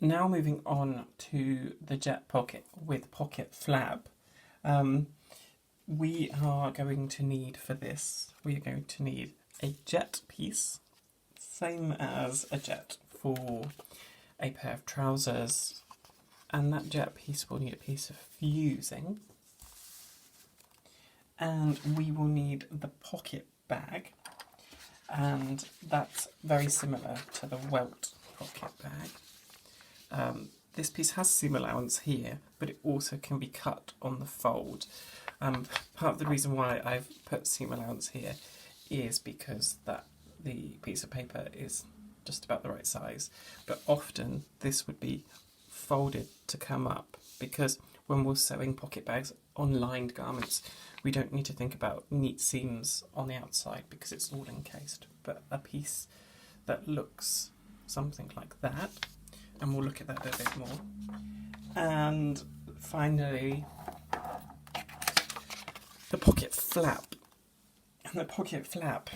now moving on to the jet pocket with Pocket Flab. We are going to need for this, we are going to need a jet piece, same as a jet for a pair of trousers, and that jet piece will need a piece of fusing, and we will need the pocket bag, and that's very similar to the welt pocket bag. This piece has seam allowance here, but it also can be cut on the fold. Part of the reason why I've put seam allowance here is because the piece of paper is just about the right size, but often this would be folded to come up, because when we're sewing pocket bags on lined garments, we don't need to think about neat seams on the outside because it's all encased. But a piece that looks something like that, and we'll look at that a bit more. And finally, the pocket flap. And the pocket flap,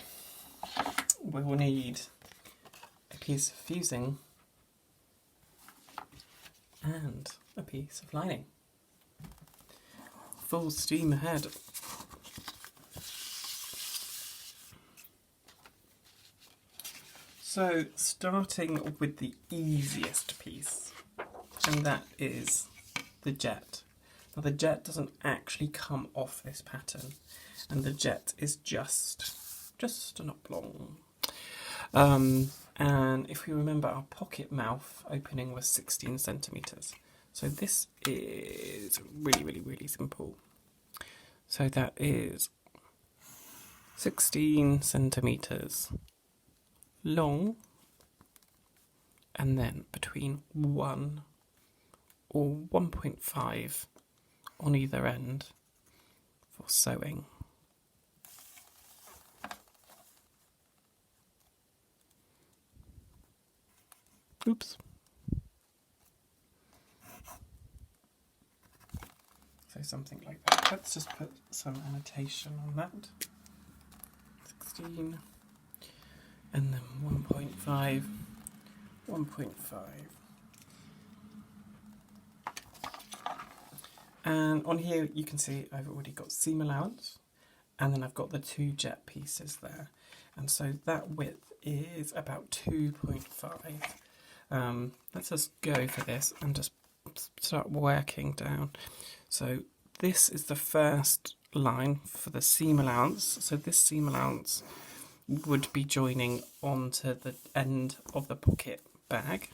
we will need a piece of fusing and a piece of lining. Full steam ahead. So, starting with the easiest piece, and that is the jet. Now, the jet doesn't actually come off this pattern, and the jet is just an oblong. And if we remember, our pocket mouth opening was 16 centimetres. So this is really simple. So that is 16 centimetres long, and then between 1 or 1.5 on either end for sewing. Oops. So something like that. Let's just put some annotation on that. 16 and then 1.5, 1.5. And on here you can see I've already got seam allowance, and then I've got the two jet pieces there. And so that width is about 2.5. Let's just go for this and just start working down. So this is the first line for the seam allowance. So this seam allowance would be joining onto the end of the pocket bag.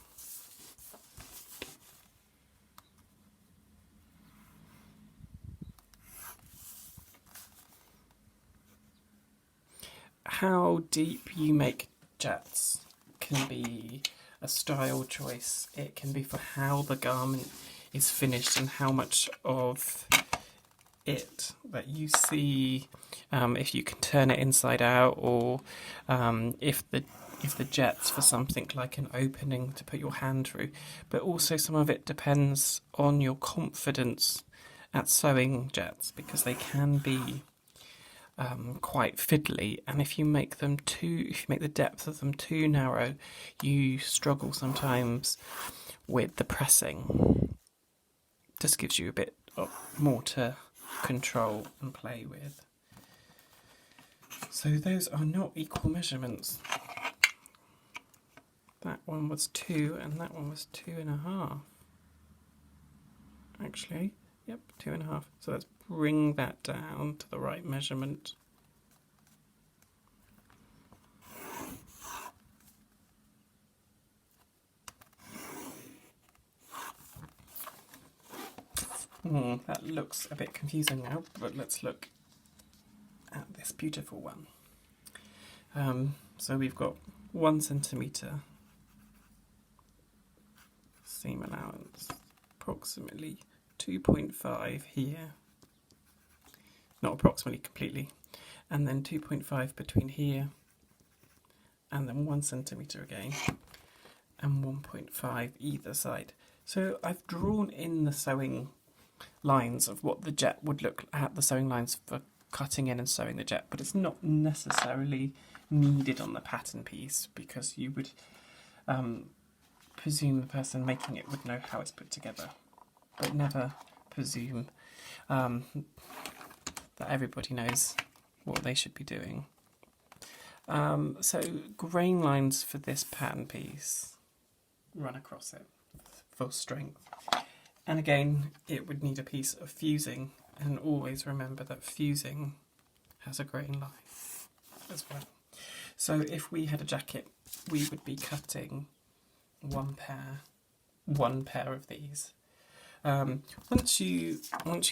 How deep you make jets can be a style choice. It can be for how the garment is finished and how much of it that you see, if you can turn it inside out, or if the jet's for something like an opening to put your hand through. But also some of it depends on your confidence at sewing jets, because they can be quite fiddly, and if you make the depth of them too narrow, you struggle sometimes with the pressing. Just gives you a bit more to control and play with. So those are not equal measurements. That one was 2 and that one was 2.5. Actually, yep, 2.5. So let's bring that down to the right measurement. That looks a bit confusing now, but let's look at this beautiful one. So we've got 1 centimetre seam allowance, approximately 2.5 here, not approximately, completely, and then 2.5 between here, and then 1 centimetre again, and 1.5 either side. So I've drawn in the sewing lines of what the jet would look at, the sewing lines for cutting in and sewing the jet, but it's not necessarily needed on the pattern piece, because you would presume the person making it would know how it's put together, but never presume that everybody knows what they should be doing. So grain lines for this pattern piece run across it, full strength. And again, it would need a piece of fusing, and always remember that fusing has a grain line as well. So if we had a jacket, we would be cutting one pair of these. Once you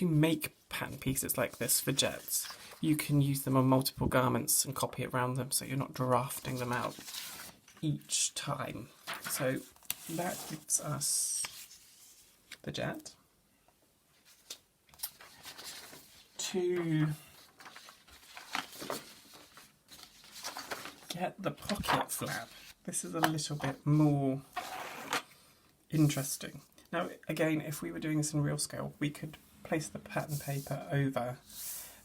make pattern pieces like this for jets, you can use them on multiple garments and copy it around them, so you're not drafting them out each time. So that gives us the jet. To get the pocket flap, this is a little bit more interesting. Now, again, if we were doing this in real scale, we could place the pattern paper over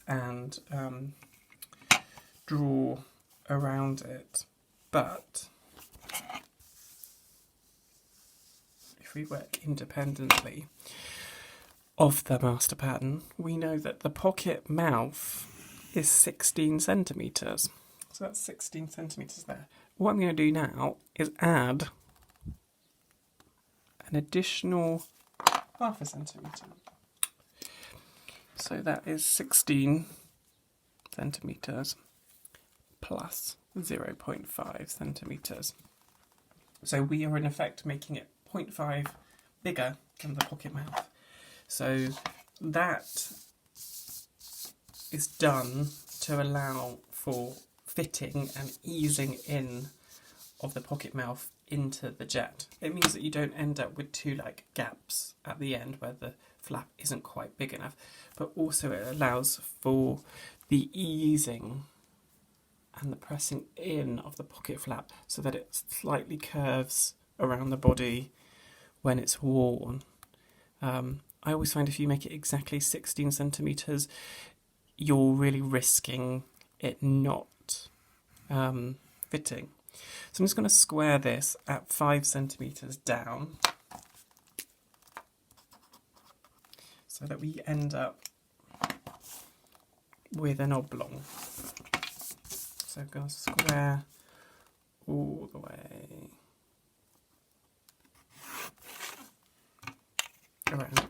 and draw around it. But if we work independently of the master pattern, we know that the pocket mouth is 16 centimetres. So that's 16 centimetres there. What I'm going to do now is add an additional half a centimetre. So that is 16 centimetres plus 0.5 centimetres. So we are in effect making it 0.5 bigger than the pocket mouth. So that is done to allow for fitting and easing in of the pocket mouth into the jet. It means that you don't end up with two gaps at the end where the flap isn't quite big enough, but also it allows for the easing and the pressing in of the pocket flap so that it slightly curves around the body when it's worn. I always find if you make it exactly 16 centimetres, you're really risking it not fitting. So I'm just going to square this at 5 centimetres down so that we end up with an oblong. So I'm going to square all the way around.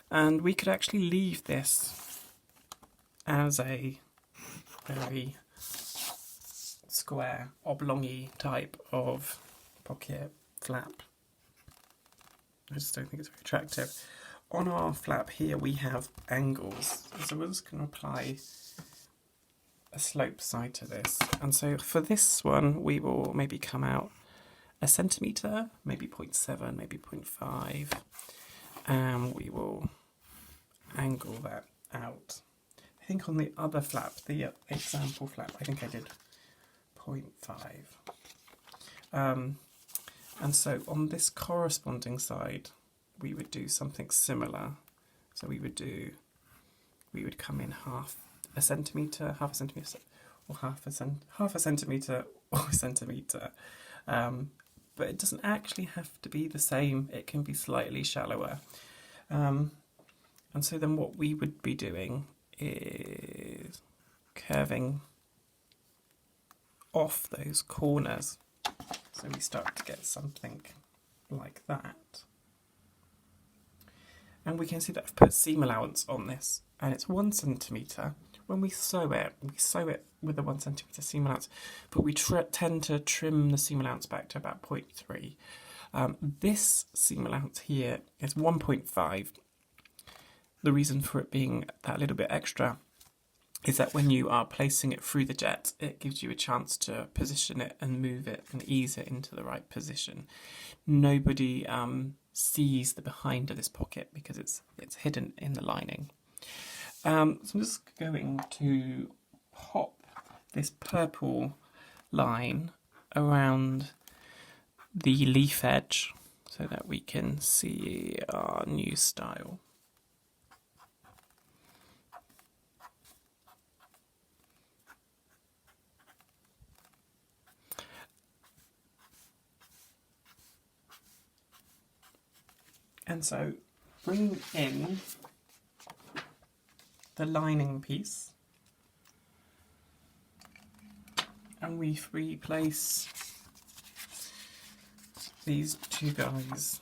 And we could actually leave this as a very square, oblong-y type of pocket flap. I just don't think it's very attractive. On our flap here we have angles, so we're just going to apply a slope side to this. And so for this one we will maybe come out a centimetre, maybe 0.7, maybe 0.5, and we will angle that out. I think on the other flap, the example flap, I think I did 0.5. And so on this corresponding side, we would do something similar. So we would come in half a centimetre, or half a centimetre or a centimetre. But it doesn't actually have to be the same. It can be slightly shallower. And so then what we would be doing is curving off those corners. So we start to get something like that. And we can see that I've put seam allowance on this, and it's 1 centimetre. When we sew it with a 1 centimetre seam allowance, but we tend to trim the seam allowance back to about 0.3. This seam allowance here is 1.5. The reason for it being that little bit extra is that when you are placing it through the jet, it gives you a chance to position it and move it and ease it into the right position. Nobody sees the behind of this pocket because it's hidden in the lining. So I'm just going to pop this purple line around the leaf edge so that we can see our new style. And so bring in the lining piece, and we replace these two guys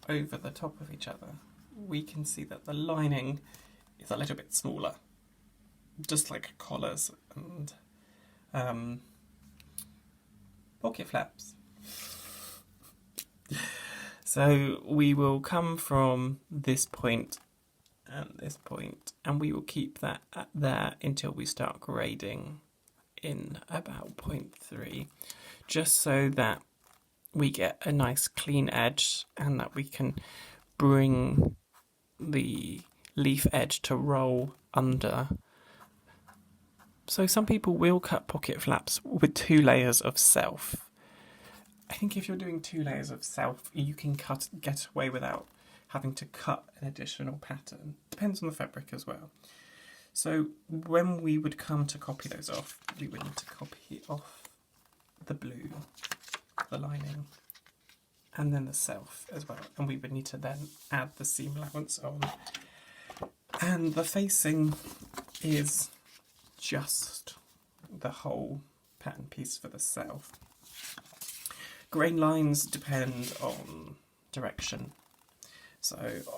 over the top of each other. We can see that the lining is a little bit smaller, just like collars and pocket flaps. So we will come from this point and this point, and we will keep that at there until we start grading in about 0.3, just so that we get a nice clean edge and that we can bring the leaf edge to roll under. So some people will cut pocket flaps with 2 layers of self. I think if you're doing 2 layers of self, you can get away without having to cut an additional pattern. Depends on the fabric as well. So when we would come to copy those off, we would need to copy off the blue, the lining, and then the self as well. And we would need to then add the seam allowance on. And the facing is just the whole pattern piece for the self. Grain lines depend on direction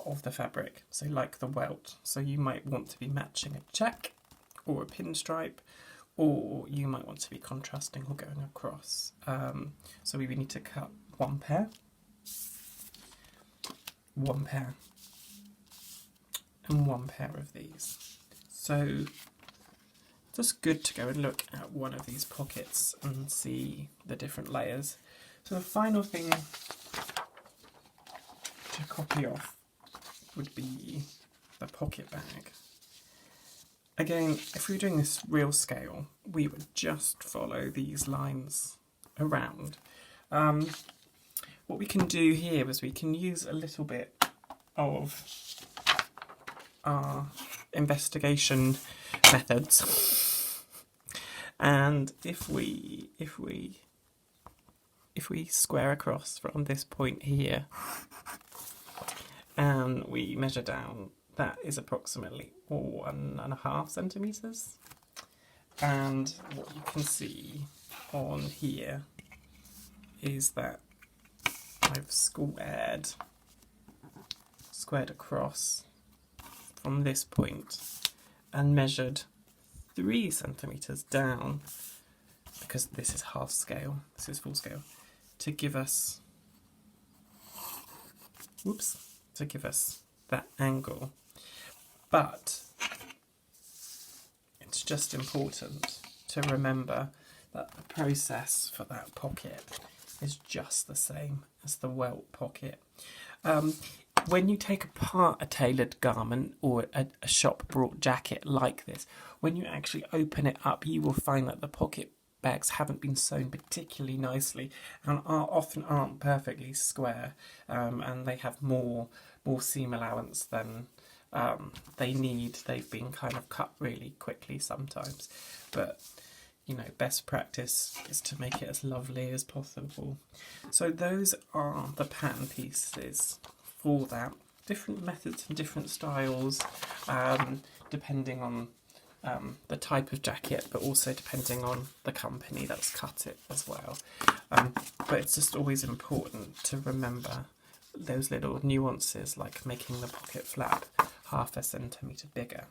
of the fabric, so like the welt. So you might want to be matching a check or a pinstripe, or you might want to be contrasting or going across. So we would need to cut 1 pair, 1 pair, and 1 pair of these. So just good to go and look at one of these pockets and see the different layers. So the final thing to copy off would be the pocket bag. Again, if we were doing this real scale, we would just follow these lines around. What we can do here is we can use a little bit of our investigation methods, and if we square across from this point here and we measure down, that is approximately 1.5 centimetres. And what you can see on here is that I've squared across from this point and measured 3 centimetres down, because this is half scale, this is full scale, to give us that angle. But it's just important to remember that the process for that pocket is just the same as the welt pocket. When you take apart a tailored garment or a shop-brought jacket like this, when you actually open it up, you will find that the pocket bags haven't been sewn particularly nicely and often aren't perfectly square, and they have more seam allowance than they need. They've been kind of cut really quickly sometimes, but you know, best practice is to make it as lovely as possible. So those are the pattern pieces for that. Different methods and different styles, depending on the type of jacket, but also depending on the company that's cut it as well. But it's just always important to remember those little nuances, like making the pocket flap 0.5 centimetre bigger.